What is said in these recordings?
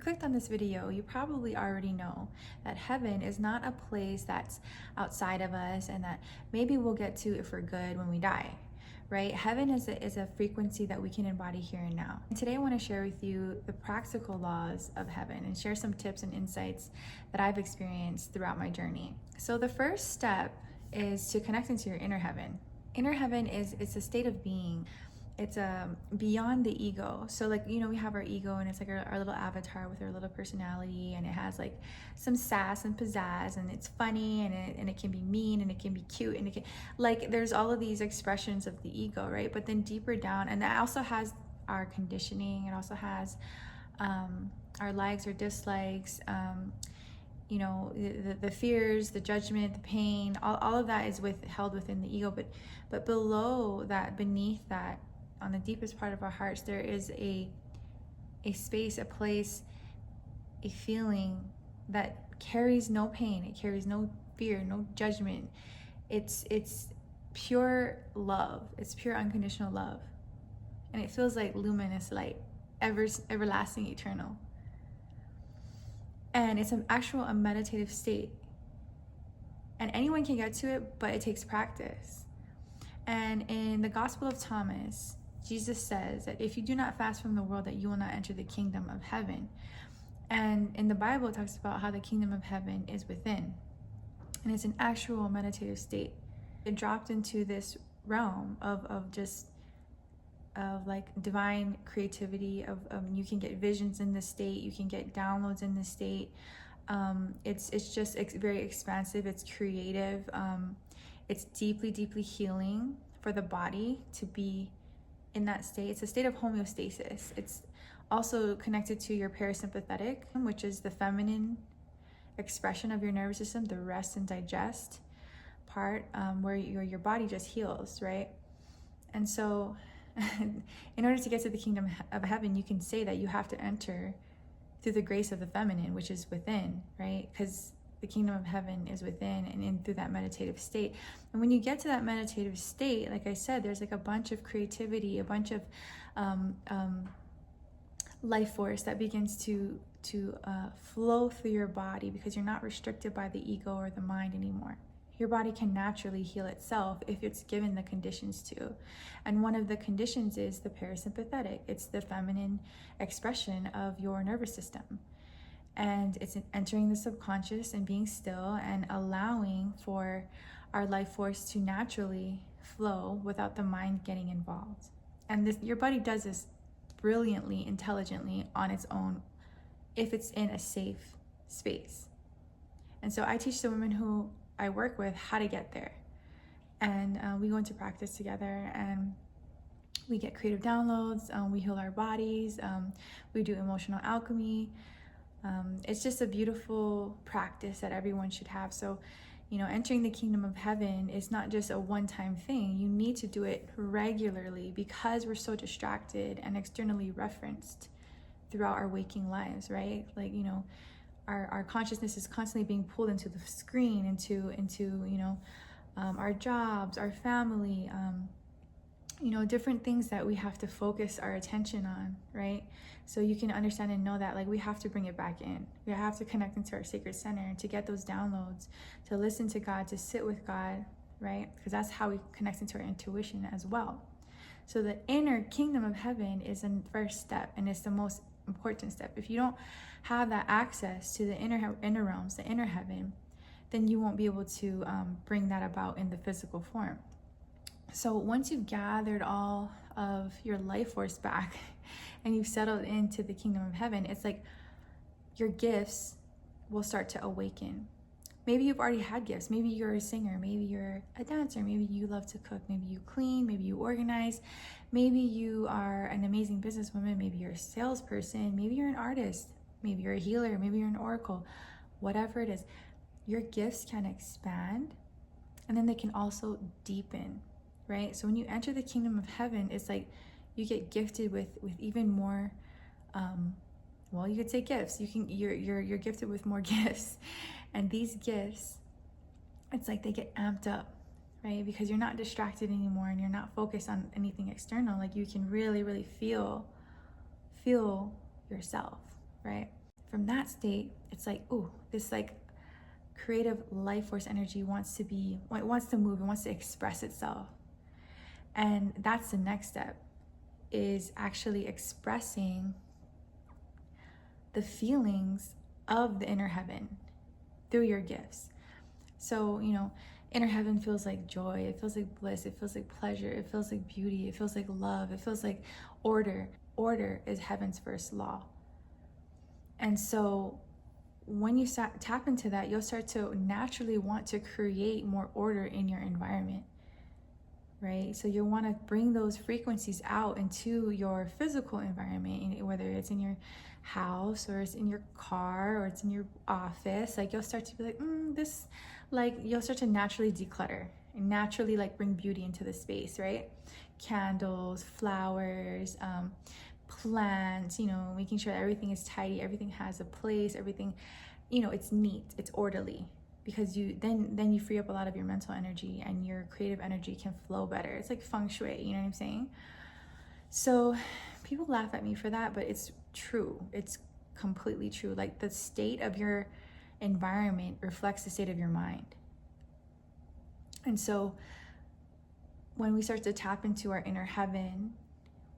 clicked on this video, you probably already know that heaven is not a place that's outside of us and that maybe we'll get to if we're good when we die, right? Heaven is a frequency that we can embody here and now. And today I want to share with you the practical laws of heaven and share some tips and insights that I've experienced throughout my journey. So the first step is to connect into your inner heaven. Inner heaven it's a state of being. It's beyond the ego. So like, you know, we have our ego and it's like our little avatar with our little personality, and it has like some sass and pizzazz, and it's funny, and it can be mean, and it can be cute, and it can, like, there's all of these expressions of the ego, right? But then deeper down, and that also has our conditioning. It also has our likes or dislikes, you know, the fears, the judgment, the pain, all of that is held within the ego. But below that, beneath that, on the deepest part of our hearts, there is a space, a place, a feeling that carries no pain. It carries no fear, no judgment. It's pure love. It's pure unconditional love. And it feels like luminous light, everlasting, eternal. And it's a meditative state. And anyone can get to it, but it takes practice. And in the Gospel of Thomas, Jesus says that if you do not fast from the world, that you will not enter the kingdom of heaven. And in the Bible, it talks about how the kingdom of heaven is within. And it's an actual meditative state. It dropped into this realm of like divine creativity, of you can get visions in this state, you can get downloads in this state. It's very expansive, it's creative, it's deeply healing for the body to be in that state. It's a state of homeostasis. It's also connected to your parasympathetic, which is the feminine expression of your nervous system, the rest and digest part, where your body just heals, right? And so in order to get to the kingdom of heaven, you can say that you have to enter through the grace of the feminine, which is within, right? Because the kingdom of heaven is within, and in through that meditative state. And when you get to that meditative state, like I said, there's like a bunch of creativity, a bunch of life force that begins to flow through your body, because you're not restricted by the ego or the mind anymore. Your body can naturally heal itself if it's given the conditions to. And one of the conditions is the parasympathetic. It's the feminine expression of your nervous system. And it's entering the subconscious and being still and allowing for our life force to naturally flow without the mind getting involved. And your body does this brilliantly, intelligently on its own if it's in a safe space. And so I teach the women who I work with how to get there. And we go into practice together, and we get creative downloads, we heal our bodies, we do emotional alchemy. It's just a beautiful practice that everyone should have. So, you know, entering the kingdom of heaven is not just a one-time thing. You need to do it regularly, because we're so distracted and externally referenced throughout our waking lives, right? Like, you know, our consciousness is constantly being pulled into the screen, into you know, our jobs, our family, you know, different things that we have to focus our attention on, right? So you can understand and know that, like, we have to bring it back in. We have to connect into our sacred center to get those downloads, to listen to God, to sit with God, right? Because that's how we connect into our intuition as well. So the inner kingdom of heaven is the first step, and it's the most important step. If you don't have that access to the inner realms, the inner heaven, then you won't be able to bring that about in the physical form. So once you've gathered all of your life force back and you've settled into the kingdom of heaven, it's like your gifts will start to awaken. Maybe you've already had gifts. Maybe you're a singer, maybe you're a dancer, maybe you love to cook, maybe you clean, maybe you organize, maybe you are an amazing businesswoman, maybe you're a salesperson, maybe you're an artist, maybe you're a healer, maybe you're an oracle. Whatever it is, your gifts can expand, and then they can also deepen, right? So when you enter the kingdom of heaven, it's like you get gifted with even more, well, you could say gifts. You're gifted with more gifts. And these gifts, it's like they get amped up, right? Because you're not distracted anymore, and you're not focused on anything external. Like, you can really feel yourself, right? from that state, it's like, ooh, this like creative life force energy wants to move, it wants to express itself. And that's the next step, is actually expressing the feelings of the inner heaven through your gifts. So, inner heaven feels like joy, it feels like bliss, it feels like pleasure, it feels like beauty, it feels like love, it feels like order. Order is heaven's first law. And so when you tap into that, you'll start to naturally want to create more order in your environment, right? So you'll want to bring those frequencies out into your physical environment, whether it's in your house or it's in your car or it's in your office. Like you'll start to be like, you'll start to naturally declutter and naturally like bring beauty into the space, right? Candles, flowers, plants, making sure everything is tidy, everything has a place, everything, it's neat, it's orderly, because you free up a lot of your mental energy and your creative energy can flow better. It's like feng shui, you know what I'm saying? So people laugh at me for that, but it's true. It's completely true. Like the state of your environment reflects the state of your mind. And so when we start to tap into our inner heaven,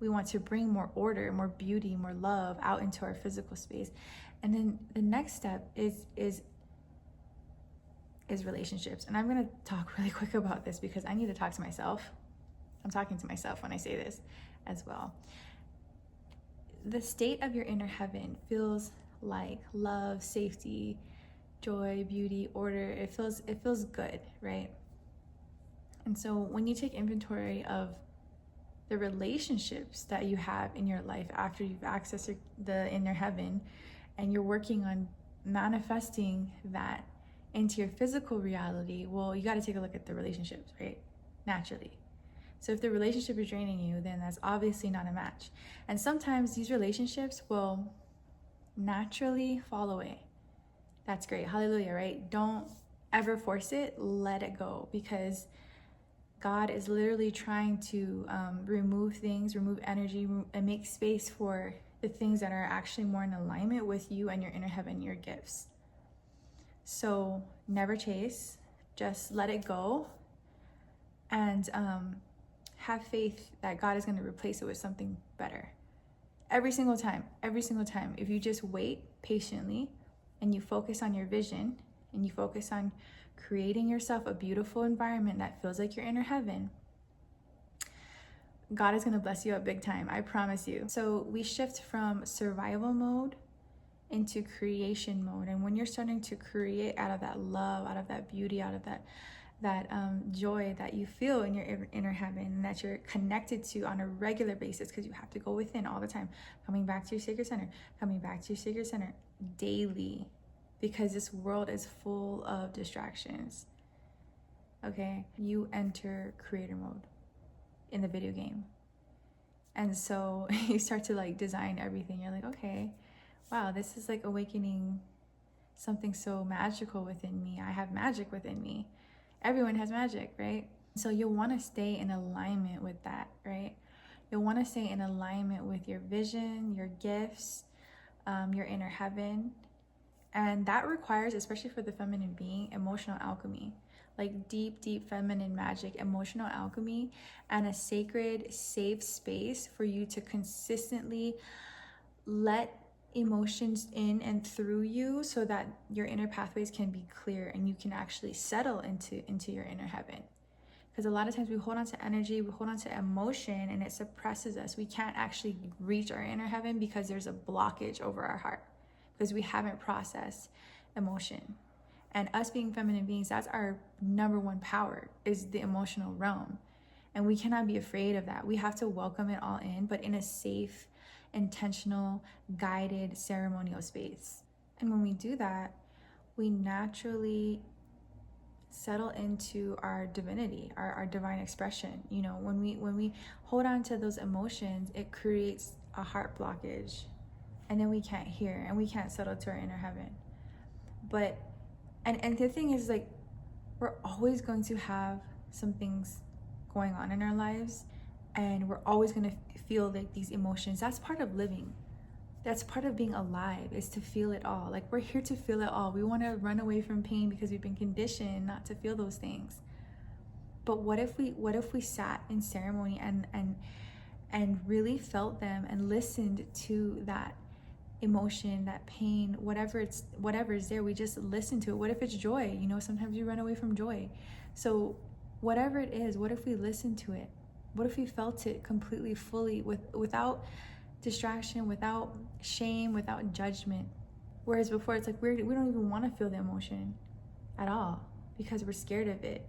we want to bring more order, more beauty, more love out into our physical space. And then the next step is relationships. And I'm going to talk really quick about this because I need to talk to myself. I'm talking to myself when I say this as well. The state of your inner heaven feels like love, safety, joy, beauty, order. It feels good, right? And so when you take inventory of the relationships that you have in your life after you've accessed the inner heaven, and you're working on manifesting that into your physical reality, well, you got to take a look at the relationships, right? Naturally. So if the relationship is draining you, then that's obviously not a match. And sometimes these relationships will naturally fall away. That's great. Hallelujah, right? Don't ever force it. Let it go, because God is literally trying to remove things, remove energy, and make space for the things that are actually more in alignment with you and your inner heaven, your gifts. So never chase, just let it go, and have faith that God is going to replace it with something better. Every single time, if you just wait patiently and you focus on your vision and you focus on creating yourself a beautiful environment that feels like your inner heaven, God is going to bless you up big time. I promise you. So we shift from survival mode into creation mode. And when you're starting to create out of that love, out of that beauty, out of that joy that you feel in your inner heaven, and that you're connected to on a regular basis, because you have to go within all the time, coming back to your sacred center daily, because this world is full of distractions. Okay, you enter creator mode in the video game, and so you start to like design everything. You're like, okay, wow, this is like awakening something so magical within me. I have magic within me. Everyone has magic, right? So you'll want to stay in alignment with that, right? You'll want to stay in alignment with your vision, your gifts, your inner heaven. And that requires, especially for the feminine being, emotional alchemy, like deep feminine magic, emotional alchemy, and a sacred, safe space for you to consistently let emotions in and through you, so that your inner pathways can be clear and you can actually settle into your inner heaven. Because a lot of times we hold on to energy, we hold on to emotion, and it suppresses us. We can't actually reach our inner heaven because there's a blockage over our heart, because we haven't processed emotion. And us being feminine beings, that's our number one power, is the emotional realm. And we cannot be afraid of that. We have to welcome it all in, but in a safe, intentional, guided, ceremonial space. And when we do that, we naturally settle into our divinity, our divine expression. When we hold on to those emotions, it creates a heart blockage, and then we can't hear and we can't settle to our inner heaven. But and the thing is, like, we're always going to have some things going on in our lives, and we're always going to feel like these emotions. That's part of living. That's part of being alive, is to feel it all. Like, we're here to feel it all. We want to run away from pain because we've been conditioned not to feel those things. But what if we sat in ceremony and really felt them and listened to that emotion, that pain, whatever is there, we just listen to it. What if it's joy? You know, sometimes you run away from joy. So whatever it is, what if we listened to it? What if we felt it completely, fully, without distraction, without shame, without judgment? Whereas before, it's like we don't even want to feel the emotion at all because we're scared of it,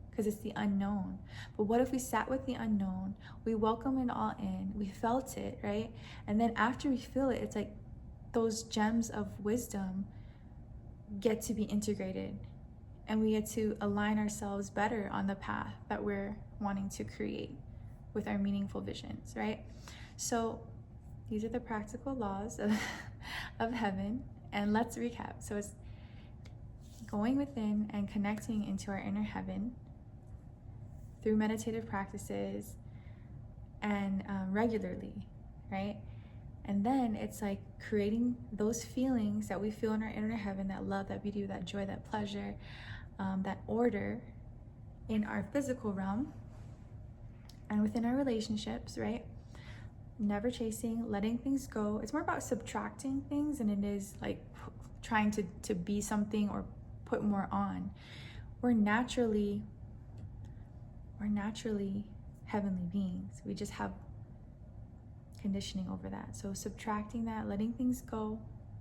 because it's the unknown. But what if we sat with the unknown, we welcome it all in, we felt it, right? And then after we feel it, it's like those gems of wisdom get to be integrated, and we get to align ourselves better on the path that we're wanting to create with our meaningful visions, right? So these are the practical laws of heaven. And let's recap. So it's going within and connecting into our inner heaven through meditative practices and regularly, right? And then it's like creating those feelings that we feel in our inner heaven, that love, that beauty, that joy, that pleasure, that order in our physical realm and within our relationships, right? Never chasing, letting things go. It's more about subtracting things than it is like trying to be something or put more on. We're naturally heavenly beings. We just have conditioning over that. So subtracting that, letting things go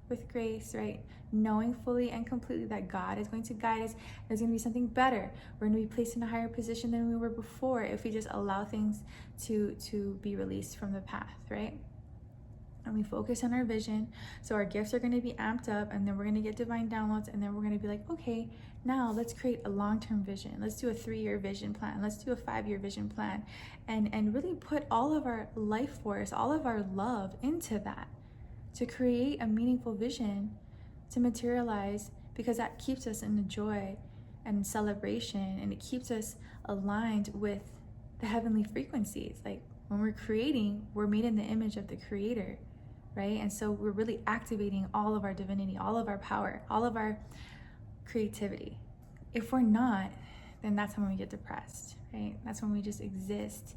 with grace, right? Knowing fully and completely that God is going to guide us. There's going to be something better. We're going to be placed in a higher position than we were before if we just allow things to be released from the path, right? And we focus on our vision. So our gifts are going to be amped up, and then we're going to get divine downloads, and then we're going to be like, okay, now let's create a long-term vision. Let's do a 3-year vision plan. Let's do a 5-year vision plan, and really put all of our life force, all of our love into that, to create a meaningful vision to materialize, because that keeps us in the joy and celebration, and it keeps us aligned with the heavenly frequencies. Like, when we're creating, we're made in the image of the Creator, right? And so we're really activating all of our divinity, all of our power, all of our creativity. If we're not, then that's when we get depressed, right? That's when we just exist.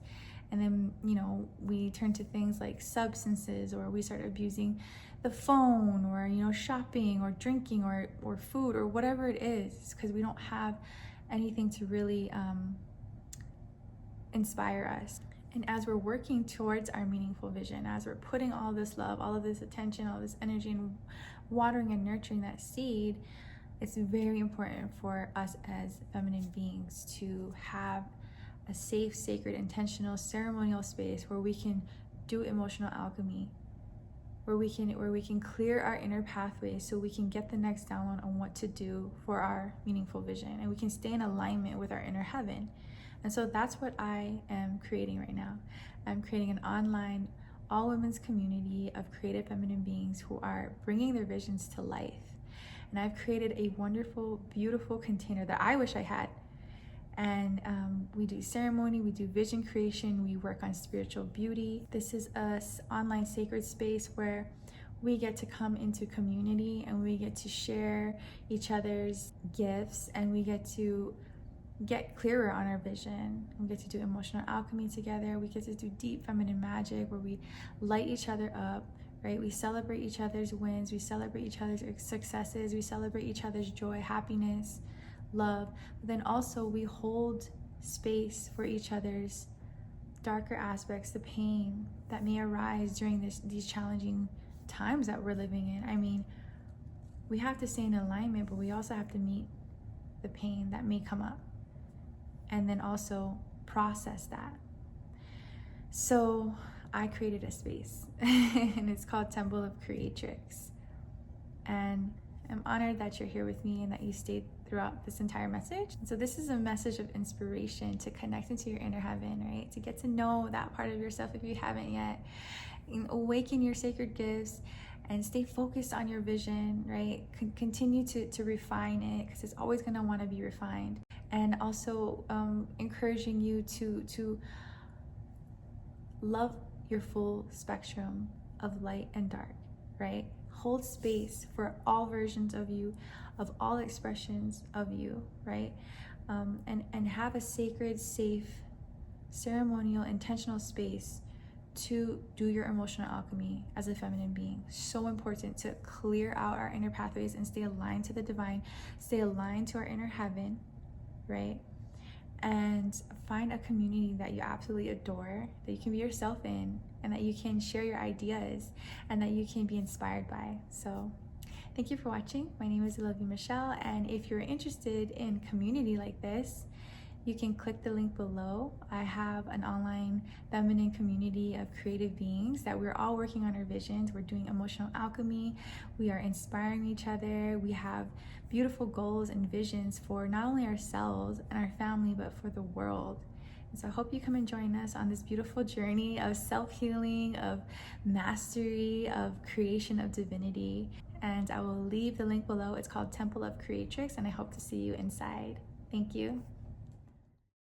And then, you know, we turn to things like substances, or we start abusing the phone, or, you know, shopping or drinking or food or whatever it is, because we don't have anything to really inspire us. And as we're working towards our meaningful vision, as we're putting all this love, all of this attention, all this energy, and watering and nurturing that seed, it's very important for us as feminine beings to have a safe, sacred, intentional, ceremonial space where we can do emotional alchemy, where we can clear our inner pathways so we can get the next download on what to do for our meaningful vision, and we can stay in alignment with our inner heaven. And so that's what I am creating right now. I'm creating an online, all-women's community of creative feminine beings who are bringing their visions to life. And I've created a wonderful, beautiful container that I wish I had. And we do ceremony, we do vision creation, we work on spiritual beauty. This is a online sacred space where we get to come into community, and we get to share each other's gifts, and we get to get clearer on our vision. We get to do emotional alchemy together. We get to do deep feminine magic where we light each other up, right? We celebrate each other's wins. We celebrate each other's successes. We celebrate each other's joy, happiness, love. But then also we hold space for each other's darker aspects, the pain that may arise during these challenging times that we're living in. I mean, we have to stay in alignment, but we also have to meet the pain that may come up, and then also process that. So I created a space and it's called Temple of Creatrix. And I'm honored that you're here with me and that you stayed throughout this entire message. So this is a message of inspiration to connect into your inner heaven, right? To get to know that part of yourself if you haven't yet. And awaken your sacred gifts and stay focused on your vision, right? Continue to refine it, because it's always gonna wanna be refined. And also encouraging you to love your full spectrum of light and dark, right? Hold space for all versions of you, of all expressions of you, right? And have a sacred, safe, ceremonial, intentional space to do your emotional alchemy as a feminine being. So important to clear out our inner pathways and stay aligned to the divine, stay aligned to our inner heaven, right? And find a community that you absolutely adore, that you can be yourself in, and that you can share your ideas and that you can be inspired by. So thank you for watching. My name is Lovey Michelle, and if you're interested in community like this, you can click the link below. I have an online feminine community of creative beings that we're all working on our visions. We're doing emotional alchemy. We are inspiring each other. We have beautiful goals and visions for not only ourselves and our family, but for the world. And so I hope you come and join us on this beautiful journey of self-healing, of mastery, of creation of divinity. And I will leave the link below. It's called Temple of Creatrix, and I hope to see you inside. Thank you.